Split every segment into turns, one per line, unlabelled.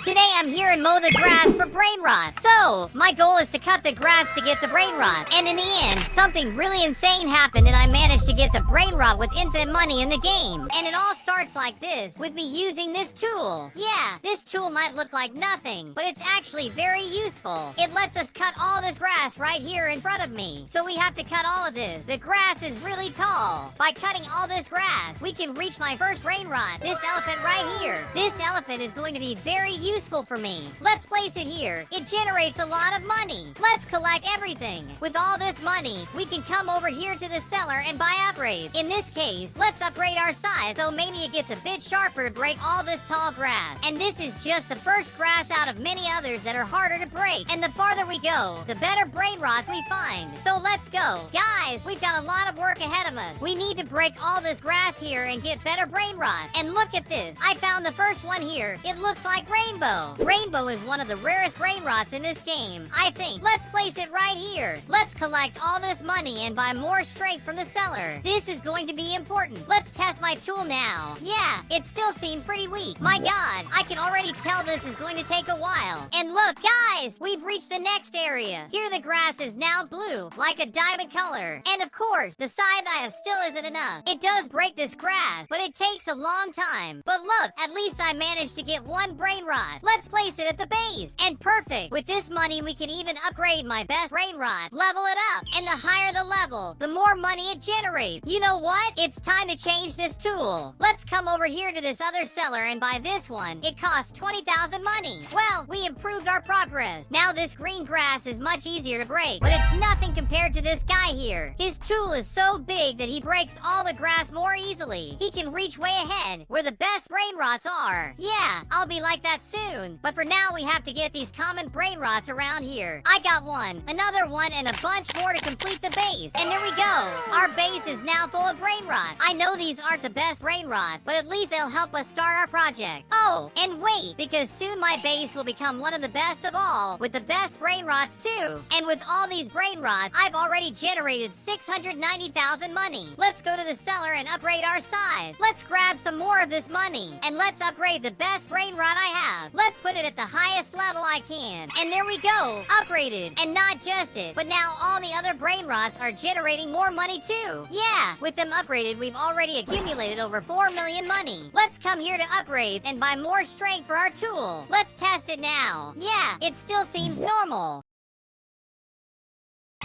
Today I'm here and mow the grass for Brainrots. So, my goal is to cut the grass to get the Brainrot. And in the end, something really insane happened and I managed to get the Brainrot with infinite money in the game. And it all starts like this, with me using this tool. Yeah, this tool might look like nothing, but it's actually very useful. It lets us cut all this grass right here in front of me. So we have to cut all of this. The grass is really tall. By cutting all this grass, we can reach my first Brainrot, this elephant right here. This elephant is going to be very useful for me. Let's place it here. It generates a lot of money. Let's collect everything. With all this money, we can come over here to the cellar and buy upgrades. In this case, let's upgrade our size so maybe it gets a bit sharper to break all this tall grass. And this is just the first grass out of many others that are harder to break. And the farther we go, the better Brainrots we find. So let's go. Guys, we've got a lot of work ahead of us. We need to break all this grass here and get better Brainrots. And look at this. I found the first one here. It looks like Rainbow. Rainbow is one of the rarest Brainrots in this game, I think. Let's place it right here. Let's collect all this money and buy more strength from the seller. This is going to be important. Let's test my tool now. Yeah, it still seems pretty weak. My God, I can already tell this is going to take a while. And look, guys, we've reached the next area. Here the grass is now blue, like a diamond color. And of course, the side I have still isn't enough. It does break this grass, but it takes a long time. But look, at least I managed to get one Brainrot. Let's place it at the base. And perfect. With this money, we can even upgrade my best Brainrot. Level it up. And the higher the level, the more money it generates. You know what? It's time to change this tool. Let's come over here to this other seller and buy this one. It costs 20,000 money. Well, we improved our progress. Now this green grass is much easier to break, but it's nothing compared to this guy here. His tool is so big that he breaks all the grass more easily. He can reach way ahead, where the best Brainrots are. Yeah, I'll be like that soon. But for now, we have to get these common Brainrots around here. I got one, another one, and a bunch more to complete the base. And there we go. Our base is now full of Brainrots. I know these aren't the best Brainrots, but at least they'll help us start our project. Oh, and wait, because soon my base will become one of the best of all, with the best Brainrots too. And with all these Brainrots, I've already generated 690,000 money. Let's go to the cellar and upgrade our size. Let's grab some more of this money, and let's upgrade the best Brainrot I have. Let's put it at the highest level I can. And there we go, upgraded. And not just it, but now all the other Brainrots are generating more money too. Yeah, with them upgraded, we've already accumulated over 4 million money. Let's come here to upgrade and buy more strength for our tool. Let's test it now. Yeah, it still seems normal.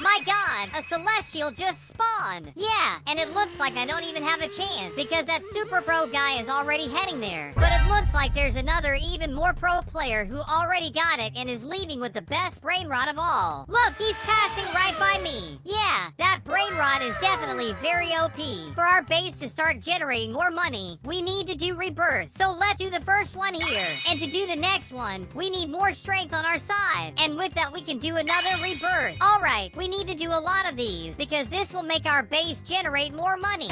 My God, a Celestial just spawned. Yeah, and it looks like I don't even have a chance because that super pro guy is already heading there. But it looks like there's another even more pro player who already got it and is leaving with the best Brainrot of all. Look, he's passing right by me. Yeah, that Brainrot is definitely very OP. For our base to start generating more money, we need to do Rebirth. So let's do the first one here. And to do the next one, we need more strength on our side. And with that, we can do another Rebirth. Alright, we need to do a lot of these because this will make our base generate more money.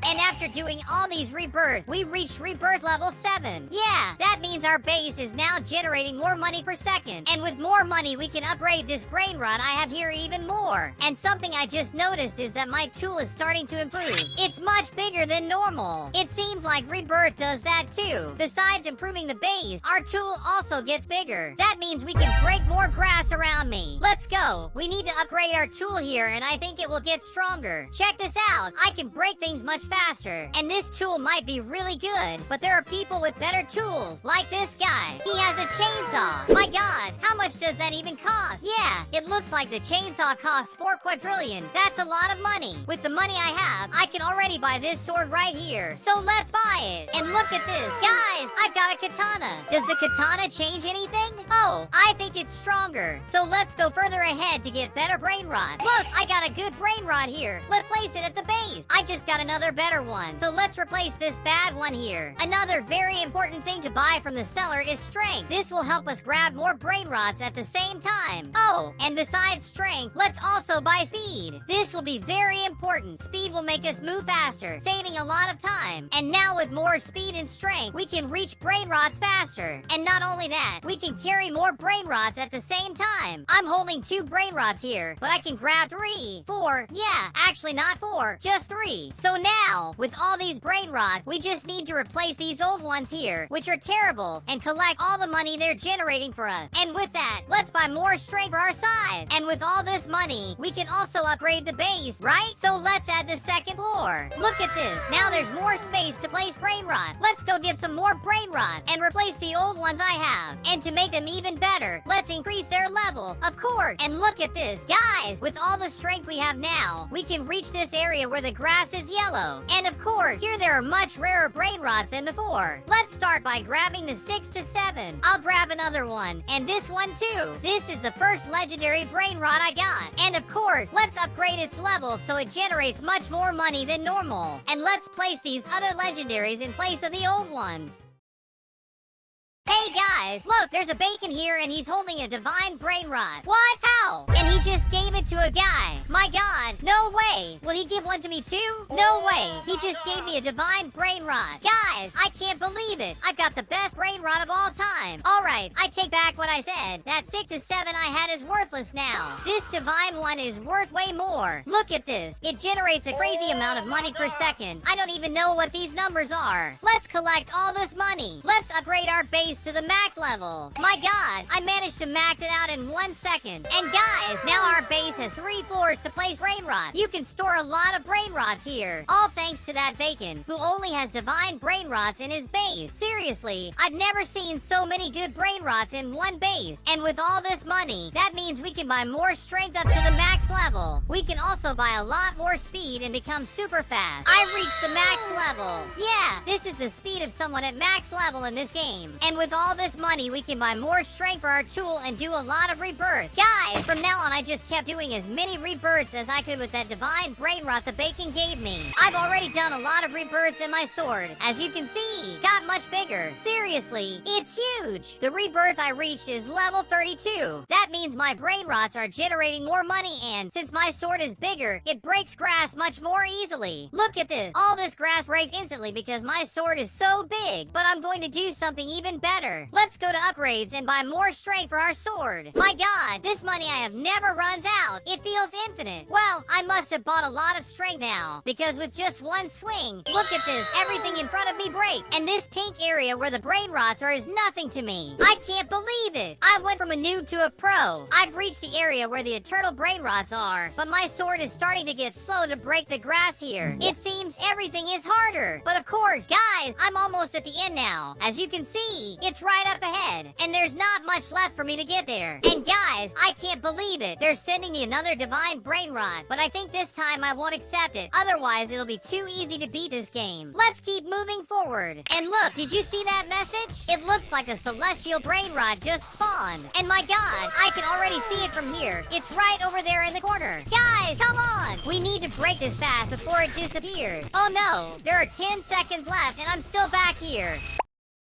And after doing all these rebirths, we reached rebirth level 7. Yeah, that means our base is now generating more money per second. And with more money, we can upgrade this Brainrot I have here even more. And something I just noticed is that my tool is starting to improve. It's much bigger than normal. It seems like rebirth does that too. Besides improving the base, our tool also gets bigger. That means we can break more grass around me. Let's go. We need to upgrade our tool here and I think it will get stronger. Check this out. I can break things much faster. And this tool might be really good, but there are people with better tools, like this guy. He has a chainsaw. My God, how much does that even cost? Yeah, it looks like the chainsaw costs 4 quadrillion. That's a lot of money. With the money I have, I can already buy this sword right here. So let's buy it. And look at this. Guys, I've got a katana. Does the katana change anything? Oh, I think it's stronger. So let's go further ahead to get better Brainrot. Look, I got a good Brainrot here. Let's place it at the base. I just got another better one. So let's replace this bad one here. Another very important thing to buy from the seller is strength. This will help us grab more Brainrots at the same time. Oh, and besides strength, let's also buy speed. This will be very important. Speed will make us move faster, saving a lot of time. And now with more speed and strength, we can reach Brainrots faster. And not only that, we can carry more Brainrots at the same time. I'm holding 2 Brainrots here, but I can grab 3, 4, yeah, actually not 4, just 3. So now now, with all these brain rots, we just need to replace these old ones here, which are terrible, and collect all the money they're generating for us. And with that, let's buy more strength for our side. And with all this money, we can also upgrade the base, right? So let's add the second floor. Look at this. Now there's more space to place brain rot. Let's go get some more brain rot and replace the old ones I have. And to make them even better, let's increase their level, of course. And look at this. Guys, with all the strength we have now, we can reach this area where the grass is yellow. And of course, here there are much rarer brain rots than before. Let's start by grabbing the 6 to 7. I'll grab another one, and this one too. This is the first legendary brain rot I got. And of course, let's upgrade its level so it generates much more money than normal. And let's place these other legendaries in place of the old one. Hey guys, look, there's a bacon here and he's holding a divine brain rot. What? How? And he just gave it to a guy. My god, no way. Will he give one to me too? No way. He just gave me a divine brain rot. Guys, I can't believe it. I've got the best brain rot of all time. Alright, I take back what I said. That 6 to 7 I had is worthless now. This divine one is worth way more. Look at this. It generates a crazy amount of money per second. I don't even know what these numbers are. Let's collect all this money. Let's upgrade our base to the max level. My god, I managed to max it out in 1 second. And guys, now our base has 3 floors to place brain rot. You can store a lot of brain rots here. All thanks to that bacon, who only has divine brain rots in his base. Seriously, I've never seen so many good brain rots in one base. And with all this money, that means we can buy more strength up to the max level. We can also buy a lot more speed and become super fast. I reached the max level. Yeah, this is the speed of someone at max level in this game. And with all this money, we can buy more strength for our tool and do a lot of rebirth. Guys, from now on, I just kept doing as many rebirths as I could with that divine brain rot the bacon gave me. I've already done a lot of rebirths in my sword. As you can see, got much bigger. Seriously, it's huge. The rebirth I reached is level 32. That means my brain rots are generating more money, and since my sword is bigger, it breaks grass much more easily. Look at this. All this grass breaks instantly because my sword is so big. But I'm going to do something even better. Let's go to upgrades and buy more strength for our sword. My god, this money I have never runs out. It feels infinite. Well, I must have bought a lot of strength now, because with just one swing, look at this, everything in front of me breaks. And this pink area where the brain rots are is nothing to me. I can't believe it. I went from a noob to a pro. I've reached the area where the eternal brain rots are, but my sword is starting to get slow to break the grass here. It seems everything is harder. But of course, guys, I'm almost at the end now. As you can see, it's right up ahead, and there's not much left for me to get there. And guys, I can't believe it. They're sending me another divine brain rot, but I think this time I won't accept it. Otherwise, it'll be too easy to beat this game. Let's keep moving forward. And look, did you see that message? It looks like a celestial brain rot just spawned. And my god, I can already see it from here. It's right over there in the corner. Guys, come on! We need to break this fast before it disappears. Oh no, there are 10 seconds left and I'm still back here.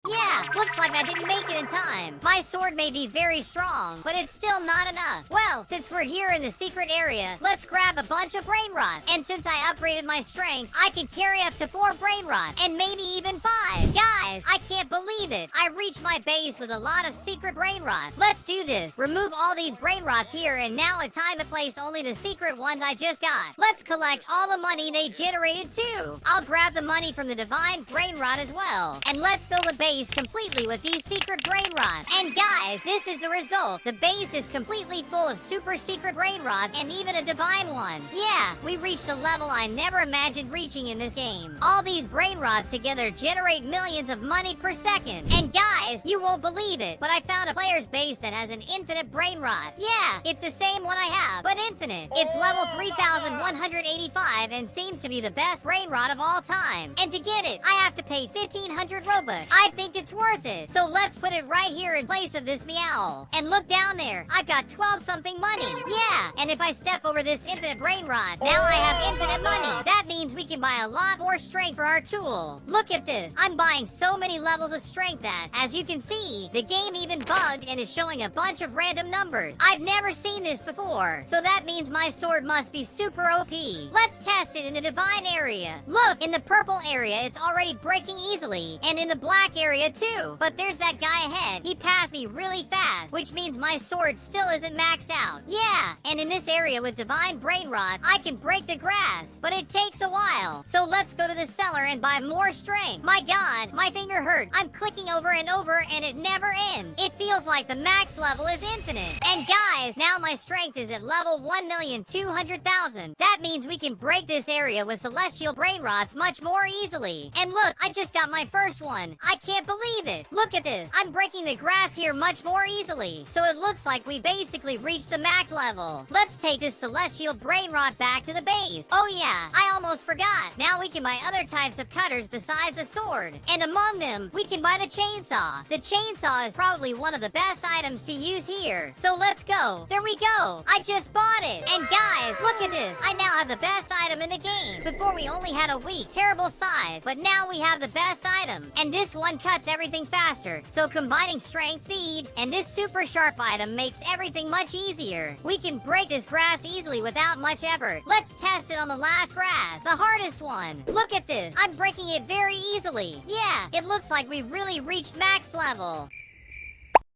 Yeah, looks like I didn't make it in time. My sword may be very strong, but it's still not enough. Well, since we're here in the secret area, let's grab a bunch of brain rot. And since I upgraded my strength, I can carry up to 4 brain rot, and maybe even 5. Guys, I can't believe it. I reached my base with a lot of secret brain rot. Let's do this. Remove all these brain rots here, and now it's time to place only the secret ones I just got. Let's collect all the money they generated too. I'll grab the money from the divine brain rot as well. And let's fill the base completely with these secret brain rots. And guys, this is the result. The base is completely full of super secret brain rots and even a divine one. Yeah, we reached a level I never imagined reaching in this game. All these brain rots together generate millions of money per second. And guys, you won't believe it, but I found a player's base that has an infinite brain rot. Yeah, it's the same one I have, but infinite. It's level 3185 and seems to be the best brain rot of all time. And to get it, I have to pay 1500 Robux. I think it's worth it. So let's put it right here in place of this meow. And look down there. I've got 12 something money. Yeah, and if I step over this infinite brain rot, now I have infinite money. That means we can buy a lot more strength for our tool. Look at this. I'm buying so many levels of strength that, as you you can see, the game even bugged and is showing a bunch of random numbers. I've never seen this before, so that means my sword must be super OP. Let's test it in the divine area. Look, in the purple area, it's already breaking easily, and in the black area too. But there's that guy ahead. He passed me really fast, which means my sword still isn't maxed out. Yeah, and in this area with divine Brainrot, I can break the grass, but it takes a while. So let's go to the cellar and buy more strength. My god, my finger hurt. I'm clicking over and over and it never ends. It feels like the max level is infinite. And guys, now my strength is at level 1,200,000. That means we can break this area with celestial Brainrots much more easily. And look, I just got my first one. I can't believe it. Look at this. I'm breaking the grass here much more easily. So it looks like we basically reached the max level. Let's take this celestial Brainrot back to the base. Oh yeah, I almost forgot. Now we can buy other types of cutters besides the sword. And among them, we can buy the chainsaw. The chainsaw is probably one of the best items to use here. So let's go. There we go. I just bought it. And guys, look at this. I now have the best item in the game. Before we only had a weak, terrible scythe, but now we have the best item. And this one cuts everything faster. So combining strength, speed, and this super sharp item makes everything much easier. We can break this grass easily without much effort. Let's test it on the last grass, the hardest one. Look at this. I'm breaking it very easily. Yeah, it looks like we really reached max level.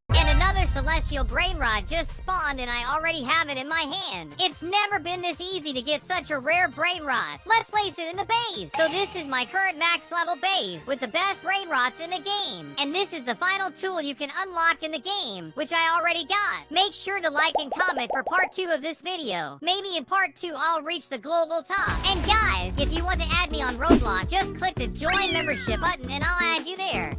And another celestial Brainrot just spawned and I already have it in my hand. It's never been this easy to get such a rare Brainrot. Let's place it in the base. So this is my current max level base with the best Brainrots in the game. And this is the final tool you can unlock in the game, which I already got. Make sure to like and comment for part 2 of this video. Maybe in part 2 I'll reach the global top. And guys, if you want to add me on Roblox, just click the join membership button and I'll add you there.